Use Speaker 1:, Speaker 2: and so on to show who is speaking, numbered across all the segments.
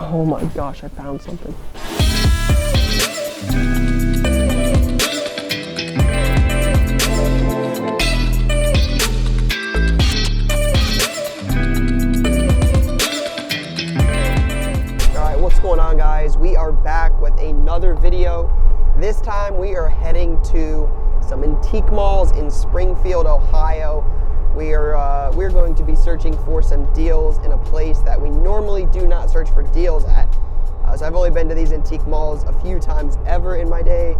Speaker 1: Oh my gosh, I found something. Alright, what's going on, guys? We are back with another video. This time we are heading to some antique malls in Springfield, Ohio. We're going to be searching for some deals in a place that we normally do not search for deals at. So I've only been to these antique malls a few times ever in my day,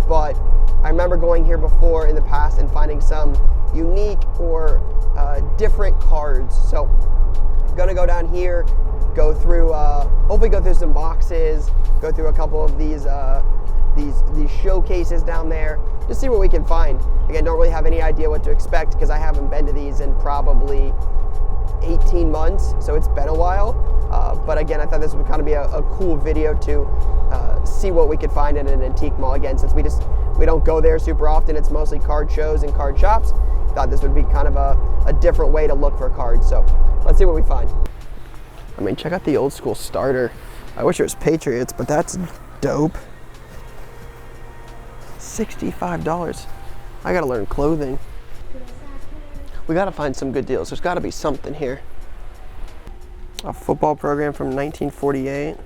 Speaker 1: but I remember going here before in the past and finding some unique or different cards. So I'm gonna go down here, go through, hopefully go through some boxes, go through a couple of these showcases down there, just see what we can find. Again, don't really have any idea what to expect because I haven't been to these in probably 18 months, so it's been a while. But again, I thought this would kind of be a cool video to see what we could find in an antique mall. Again, since we don't go there super often, it's mostly card shows and card shops. Thought this would be kind of a different way to look for cards. So let's see what we find. I mean, check out the old school starter. I wish it was Patriots, but that's dope. $65. I gotta learn clothing. We gotta find some good deals. There's gotta be something here. A football program from 1948.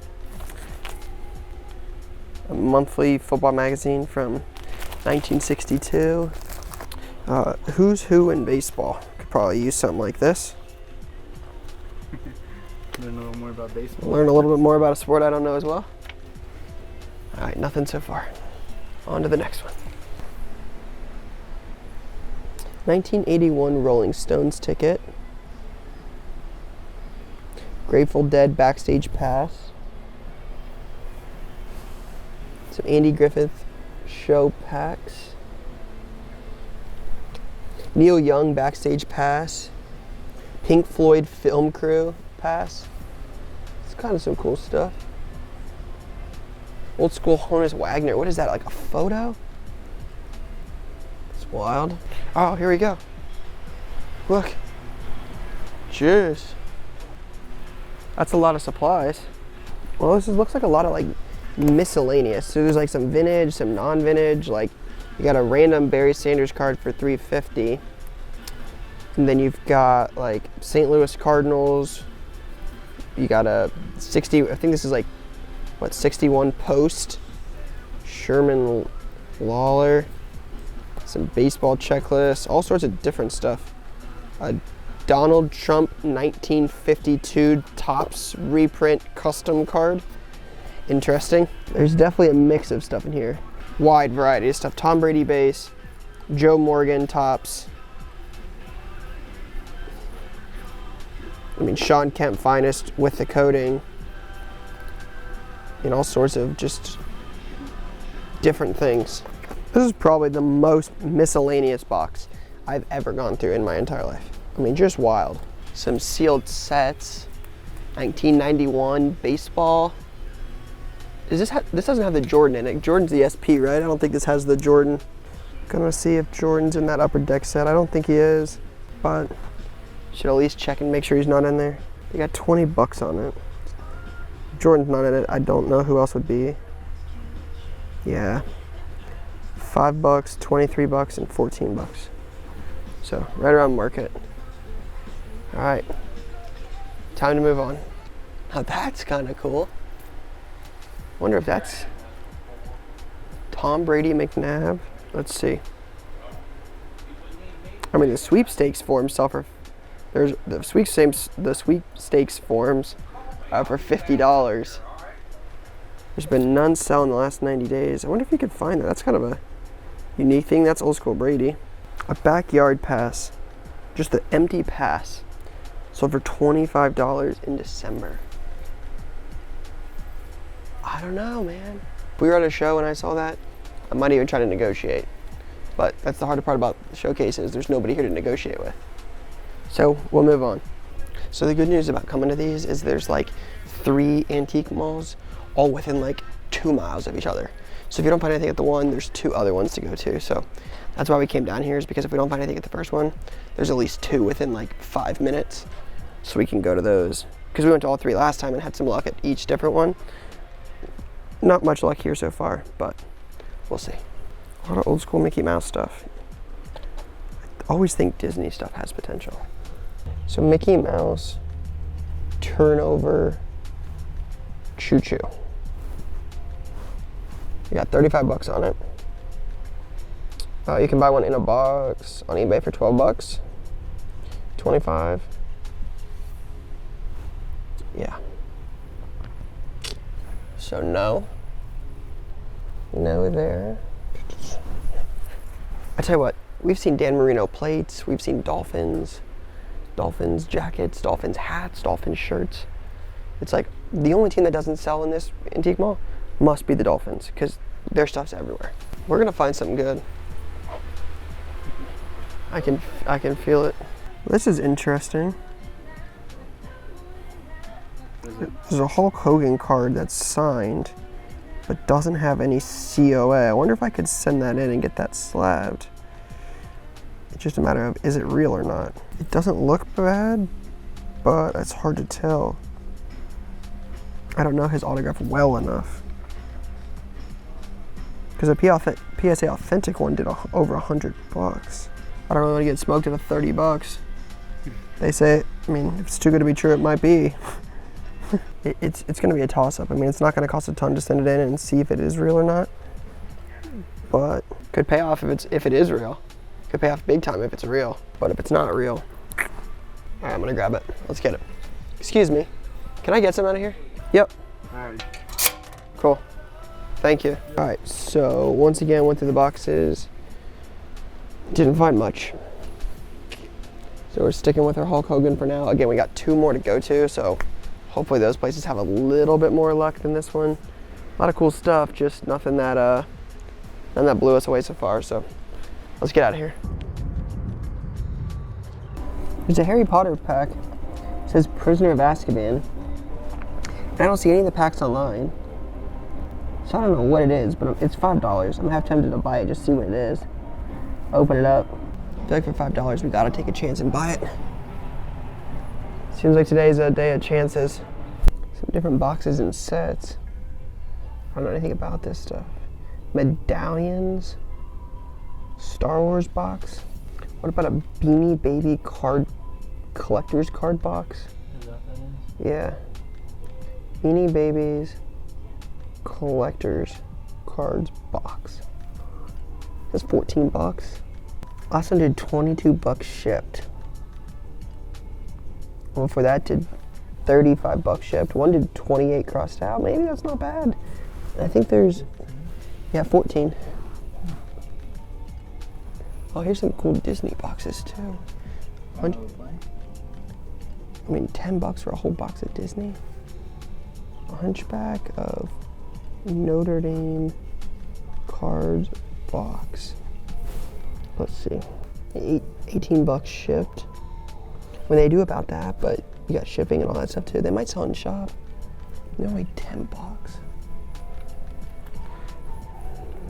Speaker 1: A monthly football magazine from 1962. Who's Who in baseball. Could probably use something like this.
Speaker 2: Learn a little more about baseball.
Speaker 1: Learn a little bit more about a sport I don't know as well. All right, nothing so far. On to the next one. 1981 Rolling Stones ticket. Grateful Dead backstage pass. Some Andy Griffith show packs. Neil Young backstage pass. Pink Floyd film crew pass. It's kind of some cool stuff. Old school Honus Wagner. What is that, like a photo? It's wild. Oh, here we go. Look. Jeez. That's a lot of supplies. Well, this looks like a lot of like miscellaneous. So there's like some vintage, some non-vintage. Like you got a random Barry Sanders card for $3.50. And then you've got like St. Louis Cardinals. You got a 60, I think this is like, what, 61 Post, Sherman Lawler, some baseball checklists, all sorts of different stuff. A Donald Trump 1952 Topps reprint custom card. Interesting. There's definitely a mix of stuff in here. Wide variety of stuff. Tom Brady base, Joe Morgan Topps. I mean, Sean Kemp finest with the coating. And all sorts of just different things. This is probably the most miscellaneous box I've ever gone through in my entire life. I mean, just wild. Some sealed sets. 1991 baseball. This doesn't have the Jordan in it. Jordan's the SP, right? I don't think this has the Jordan. Gonna see if Jordan's in that upper deck set. I don't think he is, but should at least check and make sure he's not in there. They got 20 bucks on it. Jordan's not in it. I don't know who else would be. Yeah. 5 bucks, 23 bucks, and 14 bucks. So right around market. All right. Time to move on. Now that's kind of cool. Wonder if that's Tom Brady McNabb. Let's see. I mean, the sweepstakes forms sell for. There's the sweepstakes forms. For $50. There's been none sell in the last 90 days. I wonder if you could find that. That's kind of a unique thing. That's old school Brady. A backyard pass. Just the empty pass. Sold for $25 in December. I don't know, man. If we were at a show and I saw that, I might even try to negotiate. But that's the hard part about the showcases. There's nobody here to negotiate with. So we'll move on. So the good news about coming to these is there's like 3 antique malls all within like 2 miles of each other. So if you don't find anything at the one, there's 2 other ones to go to. So that's why we came down here, is because if we don't find anything at the first one, there's at least 2 within like 5 minutes. So we can go to those. because we went to all 3 last time and had some luck at each different one. Not much luck here so far, but we'll see. A lot of old school Mickey Mouse stuff. I always think Disney stuff has potential. So Mickey Mouse, turnover, choo choo. You got 35 bucks on it. You can buy one in a box on eBay for 12 bucks. 25. Yeah. So no. No there. I tell you what, we've seen Dan Marino plates, we've seen Dolphins jackets, Dolphins hats, Dolphins shirts. It's like the only team that doesn't sell in this antique mall must be the Dolphins, because their stuff's everywhere. We're gonna find something good. I can feel it. This is interesting. There's a Hulk Hogan card that's signed, but doesn't have any COA. I wonder if I could send that in and get that slabbed. It's just a matter of, is it real or not? It doesn't look bad, but it's hard to tell. I don't know his autograph well enough. Because a PSA Authentic one did over 100 bucks. I don't really want to get smoked at 30 bucks. They say, I mean, if it's too good to be true, it might be. It's going to be a toss-up. I mean, it's not going to cost a ton to send it in and see if it is real or not. But could pay off if it is real. Could pay off big time if it's real. But if it's not real, all right, I'm going to grab it. Let's get it. Excuse me. Can I get some out of here? Yep.
Speaker 2: All right.
Speaker 1: Cool. Thank you. All right, so once again, went through the boxes. Didn't find much. So we're sticking with our Hulk Hogan for now. Again, we got 2 more to go to, so hopefully those places have a little bit more luck than this one. A lot of cool stuff, just nothing that blew us away so far, so let's get out of here. There's a Harry Potter pack. It says Prisoner of Azkaban. I don't see any of the packs online. So I don't know what it is, but it's $5. I'm half tempted to buy it, just see what it is. Open it up. I feel like for $5, we gotta take a chance and buy it. Seems like today's a day of chances. Some different boxes and sets. I don't know anything about this stuff. Medallions. Star Wars box. What about a Beanie Baby collector's card box?
Speaker 2: Is that what that is?
Speaker 1: Yeah. Beanie Babies collector's cards box. That's 14 bucks. Last one did 22 bucks shipped. Well, for that did 35 bucks shipped. One did 28 crossed out. Maybe that's not bad. I think there's, yeah, 14. Oh, here's some cool Disney boxes too. I mean, 10 bucks for a whole box of Disney. A Hunchback of Notre Dame cards box. Let's see, 18 bucks shipped. When they do about that, but you got shipping and all that stuff too. They might sell in the shop. They're only 10 bucks.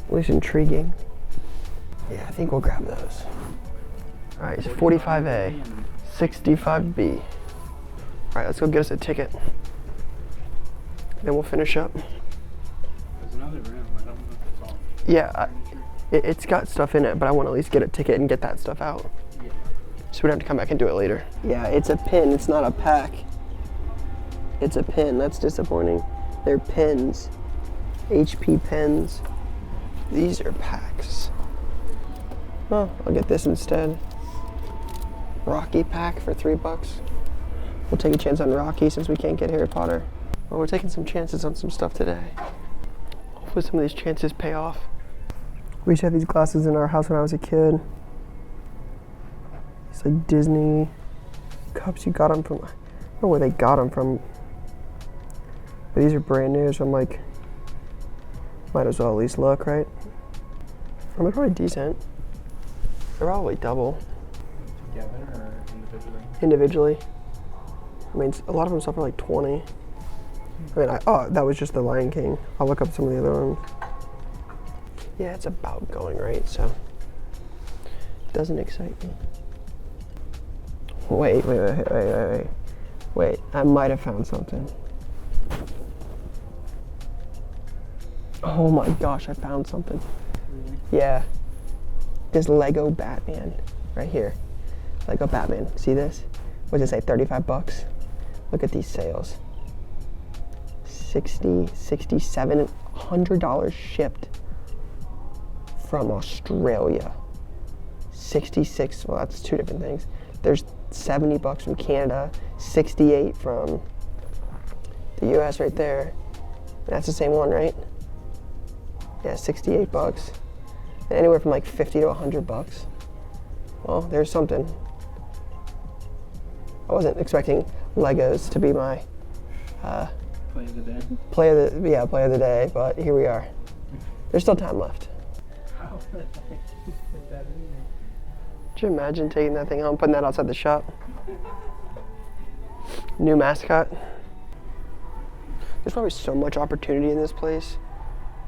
Speaker 1: At least intriguing. Yeah, I think we'll grab those. All right, so 45A, 65B. All right, let's go get us a ticket. Then we'll finish up.
Speaker 2: There's another room. I don't know if it's all.
Speaker 1: Yeah, it's got stuff in it, but I want to at least get a ticket and get that stuff out.
Speaker 2: Yeah.
Speaker 1: So we don't have to come back and do it later. Yeah, it's a pin. It's not a pack. It's a pin. That's disappointing. They're pins. HP pins. These are packs. Oh, I'll get this instead. Rocky pack for $3. We'll take a chance on Rocky since we can't get Harry Potter. Well, we're taking some chances on some stuff today. Hopefully some of these chances pay off. We used to have these glasses in our house when I was a kid. It's like Disney cups. You got them from, I don't know where they got them from. But these are brand new, so I'm like, might as well at least look, right? They're probably decent. They're probably double.
Speaker 2: Together or individually?
Speaker 1: Individually. I mean, a lot of them sell for like 20. I mean, oh, that was just the Lion King. I'll look up some of the other ones. Yeah, it's about going right, so it doesn't excite me. Wait. Wait, I might have found something. Oh my gosh, I found something.
Speaker 2: Really?
Speaker 1: Yeah. This Lego Batman right here. Lego Batman. See this? What does it say? 35 bucks? Look at these sales. 60, 67, $100 shipped from Australia. 66, well, that's two different things. There's 70 bucks from Canada, 68 from the US right there. That's the same one, right? Yeah, 68 bucks. And anywhere from like 50 to 100 bucks. Well, there's something. I wasn't expecting Legos to be my
Speaker 2: Play of the day.
Speaker 1: play of the day, but here we are. There's still time left.
Speaker 2: How did I put that in there?
Speaker 1: Could you imagine taking that thing home, putting that outside the shop? New mascot. There's probably so much opportunity in this place.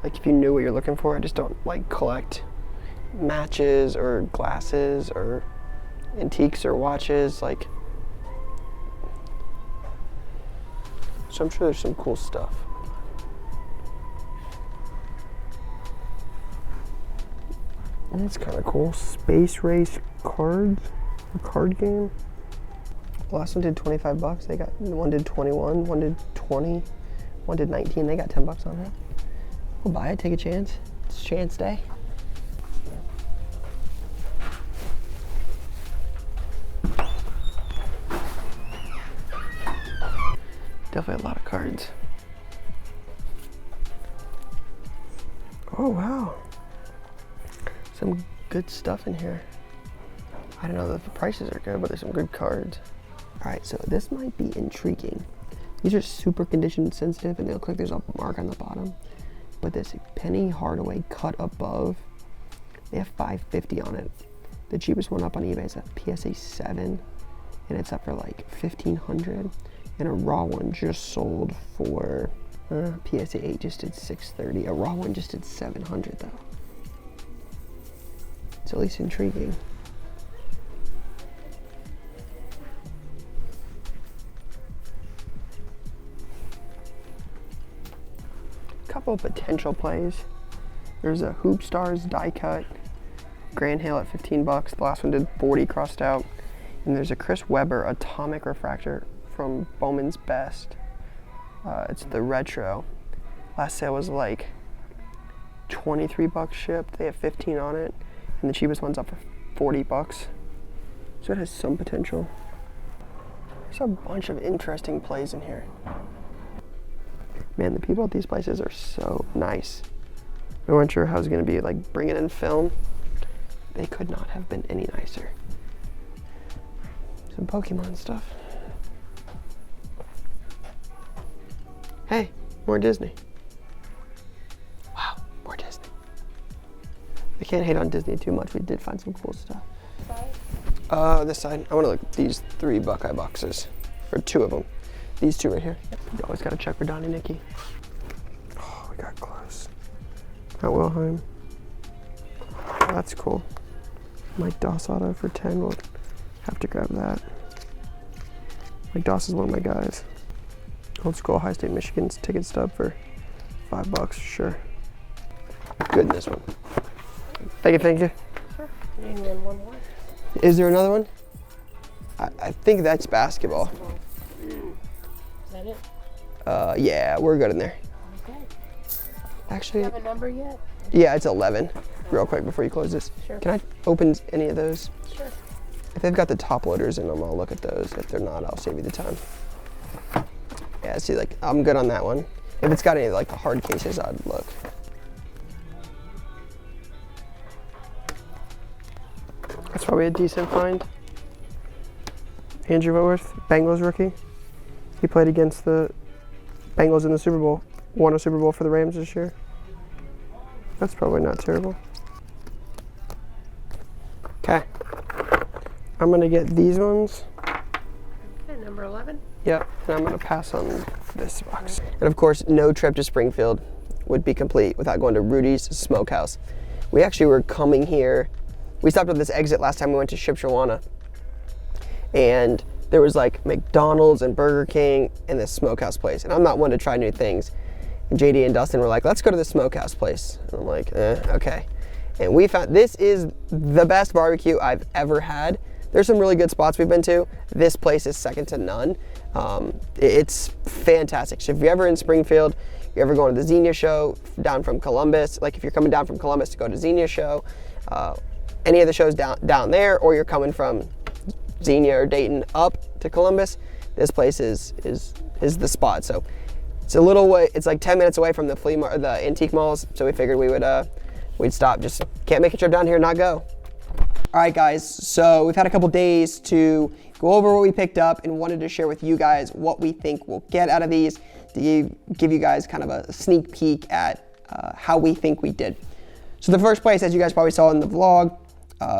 Speaker 1: Like if you knew what you're looking for, I just don't like collect matches or glasses or antiques or watches. Like, so I'm sure there's some cool stuff. That's kind of cool. Space Race cards, a card game. The last one did 25 bucks. They got one did 21, one did 20, one did 19. They got 10 bucks on that. We'll buy it. Take a chance. It's chance day. Definitely a lot of cards. Oh wow. Some good stuff in here. I don't know that the prices are good, but there's some good cards. All right, so this might be intriguing. These are super condition sensitive and they look like there's a mark on the bottom. But this Penny Hardaway cut above, they have $550 on it. The cheapest one up on eBay is a PSA 7 and it's up for like $1,500. And a raw one just sold for, PSA 8 just did $630. A raw one just did $700 though. It's at least intriguing. Couple of potential plays. There's a Hoop Stars die cut, Grand Hale at 15 bucks. The last one did 40 crossed out. And there's a Chris Webber Atomic Refractor from Bowman's Best. It's the retro. Last sale was like 23 bucks shipped. They have 15 on it. And the cheapest one's up for 40 bucks. So it has some potential. There's a bunch of interesting plays in here. Man, the people at these places are so nice. We weren't sure how it was gonna be, like bringing in film. They could not have been any nicer. Some Pokemon stuff. Hey, more Disney. Wow, more Disney. I can't hate on Disney too much. We did find some cool stuff. This side. I want to look at these 3 Buckeye boxes, or 2 of them. These 2 right here. You always got to check for Donnie Nicky. Oh, we got close. At Wilhelm. Oh, that's cool. Mike Doss auto for 10. We'll have to grab that. Mike Doss is one of my guys. Old school High State Michigan's ticket stub for $5, sure. Good in this one. Thank you, thank you.
Speaker 3: Sure. And then one more.
Speaker 1: Is there another one? I think that's basketball.
Speaker 3: Is that it?
Speaker 1: Yeah, we're good in there.
Speaker 3: Okay.
Speaker 1: Actually,
Speaker 3: Do you have a number yet?
Speaker 1: yeah, it's 11. Real quick before you close this.
Speaker 3: Sure.
Speaker 1: Can I open any of those?
Speaker 3: Sure.
Speaker 1: If they've got the top loaders in them, I'll look at those. If they're not, I'll save you the time. Yeah, see, like, I'm good on that one. If it's got any, like, the hard cases, I'd look. That's probably a decent find. Andrew Whitworth, Bengals rookie. He played against the Bengals in the Super Bowl. Won a Super Bowl for the Rams this year. That's probably not terrible. Okay. I'm gonna get these ones.
Speaker 3: Okay, number 11.
Speaker 1: Yep, and I'm gonna pass on this box. And of course, no trip to Springfield would be complete without going to Rudys Smokehouse. We actually were coming here. We stopped at this exit last time we went to Shipshawana. And there was like McDonald's and Burger King and this smokehouse place. And I'm not one to try new things. And JD and Dustin were like, let's go to the smokehouse place. And I'm like, okay. And we found this is the best barbecue I've ever had. There's some really good spots we've been to. This place is second to none. It's fantastic. So if you're ever in Springfield, you're ever going to the Xenia show down from Columbus, like if you're coming down from Columbus to go to Xenia show, any of the shows down there, or you're coming from Xenia or Dayton up to Columbus, this place is the spot. So it's a little way, it's like 10 minutes away from the antique malls. So we figured we'd stop. Just can't make a trip down here and not go. All right, guys. So we've had a couple days to go over what we picked up and wanted to share with you guys what we think we'll get out of these, to give you guys kind of a sneak peek at how we think we did. So the first place, as you guys probably saw in the vlog,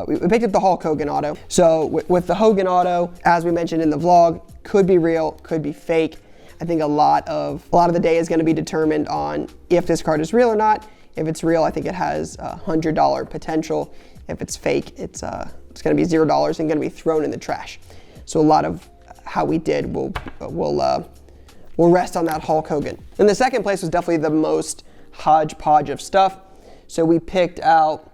Speaker 1: we picked up the Hulk Hogan auto. So with the Hogan auto, as we mentioned in the vlog, could be real, could be fake. I think a lot of the day is going to be determined on if this card is real or not. If it's real, I think it has $100 potential. If it's fake, it's going to be $0 and going to be thrown in the trash. So a lot of how we did will rest on that Hulk Hogan. And the second place was definitely the most hodgepodge of stuff. So we picked out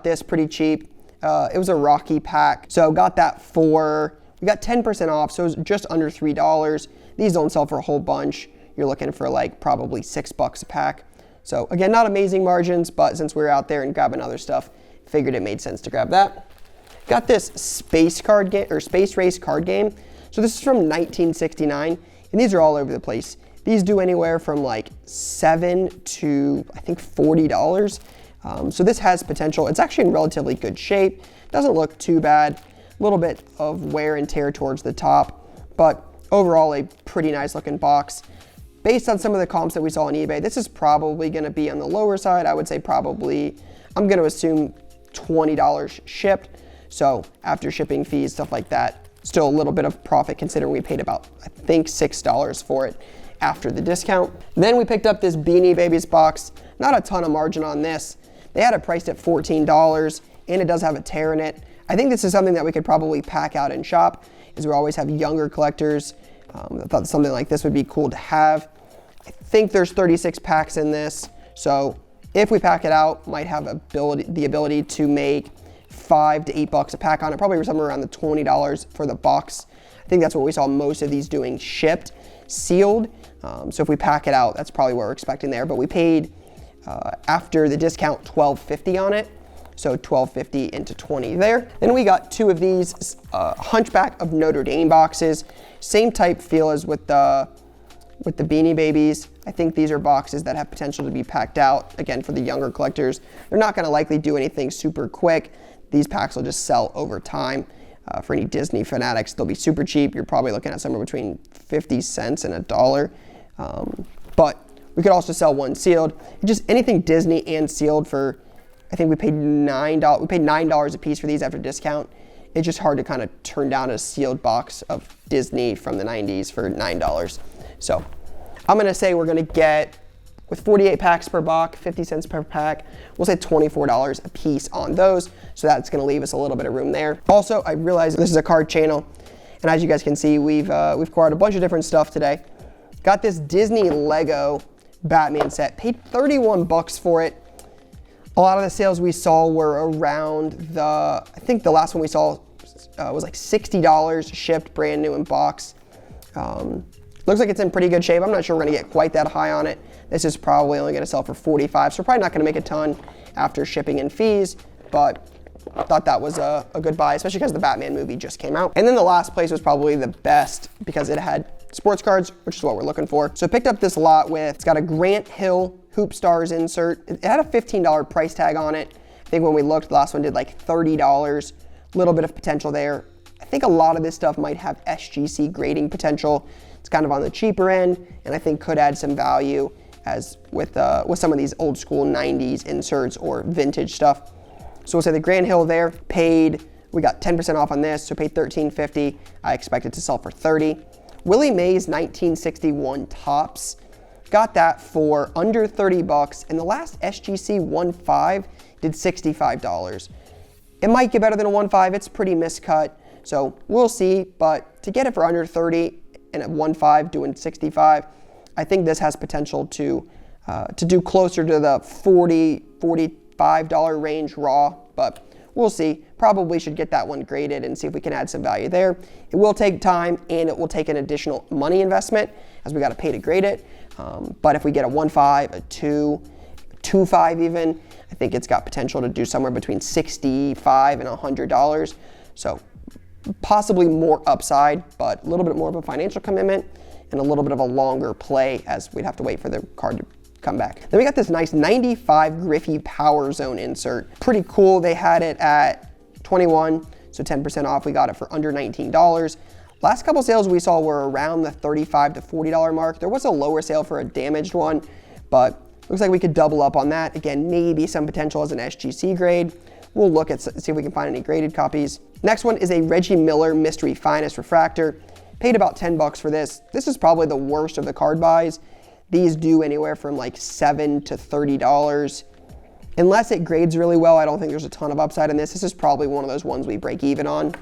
Speaker 1: this pretty cheap. It was a Rocky pack. So got that we got 10% off, so it was just under $3. These don't sell for a whole bunch. You're looking for like probably $6 a pack. So again, not amazing margins, but since we were out there and grabbing other stuff, figured it made sense to grab that. Got this space race card game. So this is from 1969, and these are all over the place. These do anywhere from like $7 to I think $40. So this has potential. It's actually in relatively good shape. Doesn't look too bad. A little bit of wear and tear towards the top, but overall a pretty nice looking box. Based on some of the comps that we saw on eBay, this is probably going to be on the lower side. I would say probably, I'm going to assume $20 shipped. So after shipping fees, stuff like that, still a little bit of profit considering we paid about, I think, $6 for it after the discount. Then we picked up this Beanie Babies box. Not a ton of margin on this. They had it priced at $14 and it does have a tear in it. I think this is something that we could probably pack out and shop, as we always have younger collectors. I thought something like this would be cool to have. I think there's 36 packs in this. So if we pack it out, might have the ability to make $5 to $8 a pack on it, probably somewhere around the $20 for the box. I think that's what we saw most of these doing shipped, sealed. So if we pack it out, that's probably what we're expecting there. But we paid, after the discount, $12.50 on it. So $12.50 into $20 there. Then we got two of these Hunchback of Notre Dame boxes. Same type feel as with the Beanie Babies. I think these are boxes that have potential to be packed out. Again, for the younger collectors, they're not gonna likely do anything super quick. These packs will just sell over time. For any Disney fanatics, they'll be super cheap. You're probably looking at somewhere between 50 cents and $1. But we could also sell one sealed. Just anything Disney and sealed for, I think we paid $9. We paid $9 a piece for these after discount. It's just hard to kind of turn down a sealed box of Disney from the 90s for $9. So I'm gonna say we're gonna get, with 48 packs per box, 50 cents per pack, we'll say $24 a piece on those. So that's gonna leave us a little bit of room there. Also, I realize this is a card channel, and as you guys can see, we've acquired a bunch of different stuff today. Got this Disney Lego Batman set, paid $31 for it. A lot of the sales we saw were around I think the last one we saw was like $60 shipped, brand new in box. Looks like it's in pretty good shape. I'm not sure we're gonna get quite that high on it. This is probably only gonna sell for $45, so we're probably not gonna make a ton after shipping and fees, but I thought that was a good buy, especially because the Batman movie just came out. And then the last place was probably the best because it had sports cards, which is what we're looking for. So I picked up this lot it's got a Grant Hill Hoop Stars insert. It had a $15 price tag on it. I think when we looked, the last one did like $30. A little bit of potential there. I think a lot of this stuff might have SGC grading potential. It's kind of on the cheaper end, and I think could add some value as with some of these old school 90s inserts or vintage stuff. So we'll say the Grant Hill there we got 10% off on this, so paid $13.50. I expect it to sell for $30. Willie Mays 1961 Topps. Got that for under $30, and the last SGC 1.5 did $65. It might get better than a 1.5. It's pretty miscut, so we'll see, but to get it for under 30 and at 1.5 doing 65, I think this has potential to do closer to the $40-$45 range raw, but we'll see. Probably should get that one graded and see if we can add some value there. It will take time and it will take an additional money investment as we got to pay to grade it. But if we get a 1.5, a 2, 2.5 even, I think it's got potential to do somewhere between $65 and $100. So possibly more upside, but a little bit more of a financial commitment and a little bit of a longer play as we'd have to wait for the card to come back. Then we got this nice 95 Griffey Power Zone insert. Pretty cool. They had it at 21, so 10% off. We got it for under $19. Last couple sales we saw were around the $35 to $40 mark. There was a lower sale for a damaged one, but looks like we could double up on that. Again, maybe some potential as an SGC grade. We'll look at see if we can find any graded copies. Next one is a Reggie Miller Mystery Finest Refractor. Paid about 10 bucks for this. This is probably the worst of the card buys. These do anywhere from like $7 to $30. Unless it grades really well, I don't think there's a ton of upside in this. This is probably one of those ones we break even on,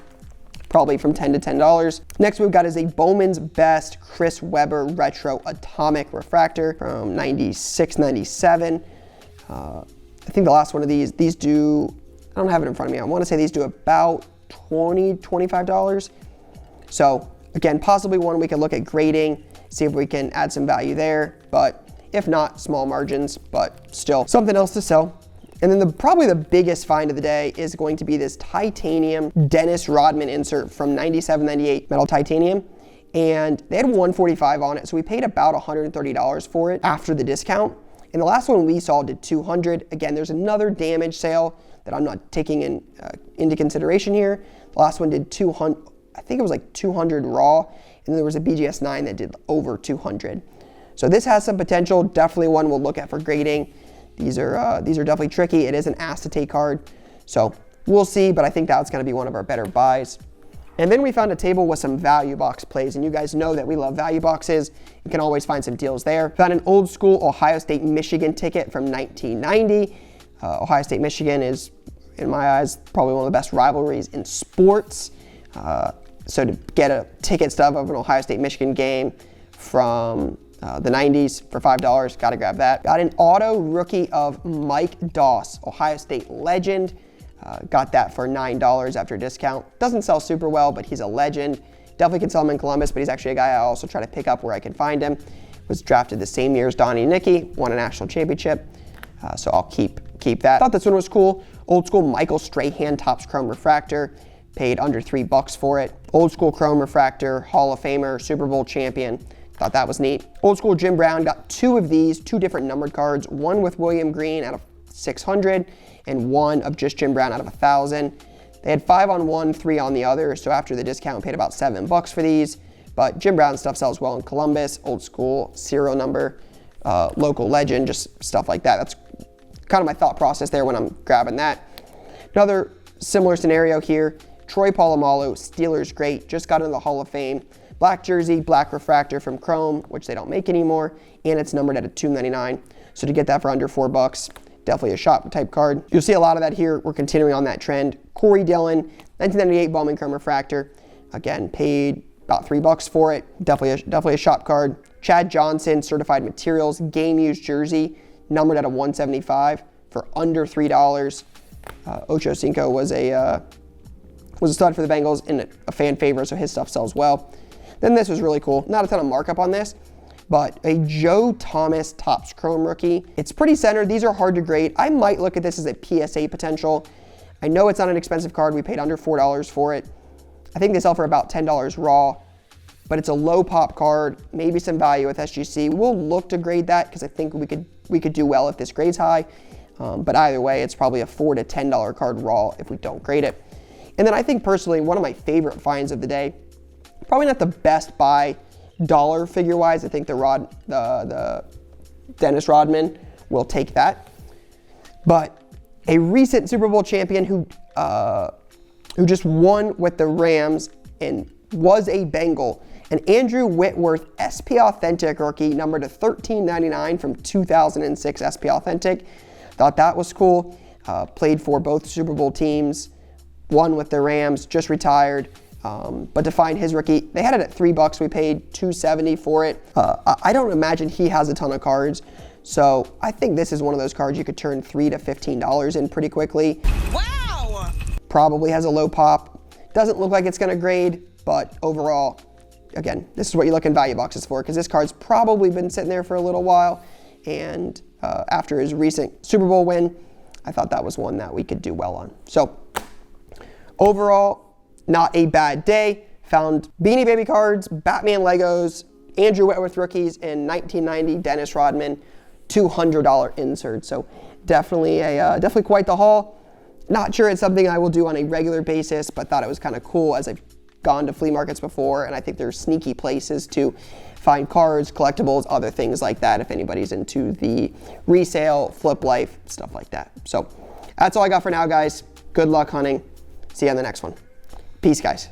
Speaker 1: probably from $10 to $10. Next we've got is a Bowman's Best Chris Webber Retro Atomic Refractor from 96, 97. I think the last one of these do, I don't have it in front of me. I want to say these do about $20, $25. So again, possibly one we can look at grading, see if we can add some value there, but if not, small margins, but still something else to sell. And then probably the biggest find of the day is going to be this titanium Dennis Rodman insert from 97, 98 metal titanium. And they had 145 on it, so we paid about $130 for it after the discount. And the last one we saw did 200. Again, there's another damage sale that I'm not taking into consideration here. The last one did 200, I think it was like 200 raw, and then there was a BGS 9 that did over 200. So this has some potential, definitely one we'll look at for grading. These are definitely tricky. It is an acetate card, so we'll see, but I think that's gonna be one of our better buys. And then we found a table with some value box plays, and you guys know that we love value boxes. You can always find some deals there. Found an old school Ohio State Michigan ticket from 1990. Ohio State Michigan is, in my eyes, probably one of the best rivalries in sports. So to get a ticket stub of an Ohio State Michigan game from the 90s for $5, gotta grab that. Got an auto rookie of Mike Doss, Ohio State legend. Got that for $9 after discount. Doesn't sell super well, but he's a legend. Definitely can sell him in Columbus, but he's actually a guy I also try to pick up where I can find him. Was drafted the same year as Donnie Nicky, won a national championship. So I'll keep that. Thought this one was cool. Old school Michael Strahan Topps Chrome Refractor. Paid under $3 for it. Old school Chrome Refractor, Hall of Famer, Super Bowl champion. Thought that was neat. Old school Jim Brown, got two of these, two different numbered cards. One with William Green out of 600 and one of just Jim Brown out of 1,000. They had 5 on one, 3 on the other. So after the discount, paid about $7 for these. But Jim Brown stuff sells well in Columbus. Old school, serial number, local legend, just stuff like that. That's kind of my thought process there when I'm grabbing that. Another similar scenario here. Troy Polamalu, Steelers great, just got into the Hall of Fame. Black jersey, black refractor from Chrome, which they don't make anymore, and it's numbered at a $2.99. So to get that for under $4, definitely a shop type card. You'll see a lot of that here. We're continuing on that trend. Corey Dillon, 1998 Bowman Chrome refractor. Again, paid about $3 for it. Definitely a shop card. Chad Johnson, certified materials, game used jersey, numbered at a 175 for under $3. Ocho Cinco was a stud for the Bengals and a fan favorite, so his stuff sells well. Then this was really cool. Not a ton of markup on this, but a Joe Thomas Topps Chrome rookie. It's pretty centered. These are hard to grade. I might look at this as a PSA potential. I know it's not an expensive card. We paid under $4 for it. I think they sell for about $10 raw, but it's a low pop card, maybe some value with SGC. We'll look to grade that because I think we could do well if this grades high. But either way, it's probably a $4 to $10 card raw if we don't grade it. And then I think personally, one of my favorite finds of the day, probably not the best buy dollar figure wise. I think the Dennis Rodman will take that. But a recent Super Bowl champion who just won with the Rams and was a Bengal, an Andrew Whitworth SP Authentic rookie, numbered to $13.99 from 2006 SP Authentic. Thought that was cool. Played for both Super Bowl teams. Won with the Rams, just retired. But to find his rookie, they had it at $3. We paid $2.70 for it. I don't imagine he has a ton of cards. So I think this is one of those cards you could turn $3 to $15 in pretty quickly.
Speaker 4: Wow!
Speaker 1: Probably has a low pop. Doesn't look like it's gonna grade, but overall, again, this is what you look in value boxes for, because this card's probably been sitting there for a little while. And after his recent Super Bowl win, I thought that was one that we could do well on. So overall, not a bad day. Found Beanie Baby cards, Batman Legos, Andrew Whitworth rookies in 1990, Dennis Rodman, $200 insert. So definitely quite the haul. Not sure it's something I will do on a regular basis, but thought it was kind of cool as I've gone to flea markets before, and I think there's sneaky places to find cards, collectibles, other things like that if anybody's into the resale, flip life, stuff like that. So that's all I got for now, guys. Good luck hunting. See you on the next one. Peace, guys.